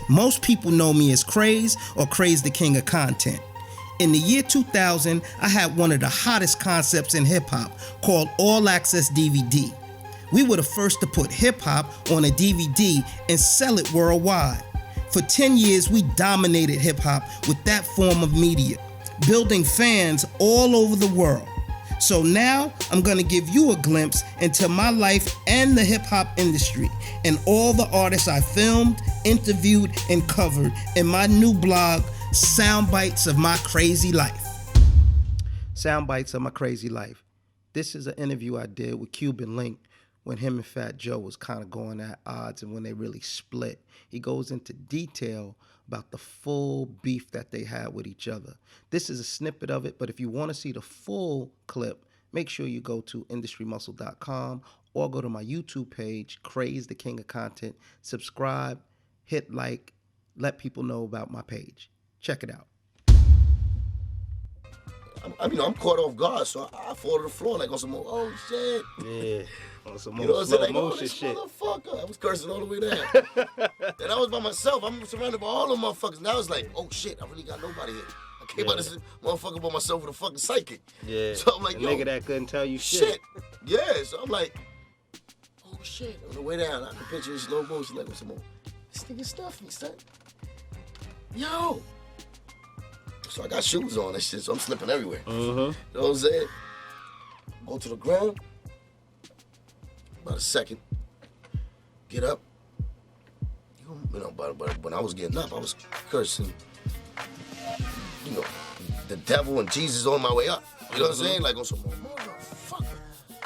Most people know me as Craze or Craze the King of Content. In the year 2000, I had one of the hottest concepts in hip-hop called All Access DVD. We were the first to put hip-hop on a DVD and sell it worldwide. For 10 years, we dominated hip-hop with that form of media, building fans all over the world. So now, I'm gonna give you a glimpse into my life and the hip-hop industry and all the artists I filmed, interviewed, and covered in my new blog, Sound Bites of My Crazy Life. Sound Bites of My Crazy Life. This is an interview I did with Cuban Link when him and Fatjoe was kind of going at odds and when they really split. He goes into detail about the full beef that they had with each other. This is a snippet of it, but if you want to see the full clip, make sure you go to industrymuscle.com or go to my YouTube page, Craze the King of Content. Subscribe, hit like, let people know about my page. Check it out. I'm caught off guard, so I fall to the floor like on some more, oh shit. Yeah, on some more slow motion like, shit. Motherfucker. I was cursing all the way down. And I was by myself. I'm surrounded by all them motherfuckers. Now it's like, oh shit, I really got nobody here. I came out this motherfucker by myself with a fucking psychic. Yeah. So I'm like, a yo. nigga that couldn't tell you shit. Yeah, so I'm like, oh shit. On the way down, I can picture in slow motion like, what's some more? This nigga stuffed me, son. Yo. So I got shoes on and shit, so I'm slipping everywhere. You know what I'm saying? Go to the ground. About a second. Get up. You know, but when I was getting up, I was cursing, you know, the devil and Jesus on my way up. You know what I'm saying? Like on some motherfucker.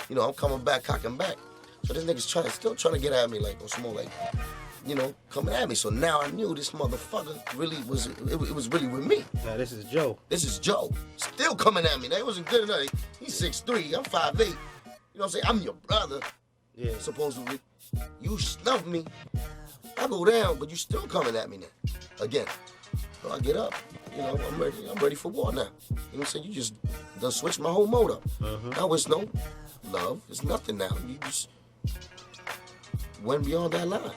You know, I'm coming back, cocking back. So this nigga's still trying to get at me like on some more like, you know, coming at me. So now I knew this motherfucker really was, it was really with me. Now this is Joe. This is Joe. Still coming at me. That wasn't good enough. He's 6'3", I'm 5'8". You know what I'm saying? I'm your brother. Yeah. Supposedly. You snubbed me. I go down, but you still coming at me now. Again. So I get up. You know, I'm ready for war now. You know what I'm saying? You just done switched my whole mode up. Now it's no love. It's nothing now. You just went beyond that line.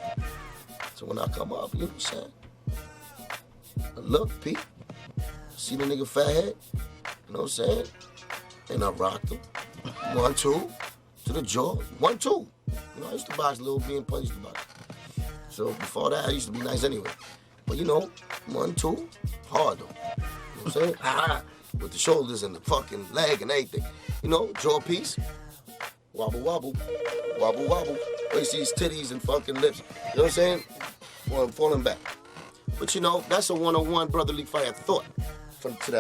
So when I come up, you know what I'm saying? I look, Pete. See the nigga fat head? You know what I'm saying? And I rocked him. 1, 2, to the jaw. 1, 2. You know, I used to box Lil B and Punch to box. So before that, I used to be nice anyway. But you know, 1, 2, hard though. You know what I'm saying? With the shoulders and the fucking leg and everything. You know, jaw piece. Wobble, wobble. Wobble, wobble. Place these titties and fucking lips. You know what I'm saying? Falling back. But you know, that's a one-on-one brotherly fight I thought to that.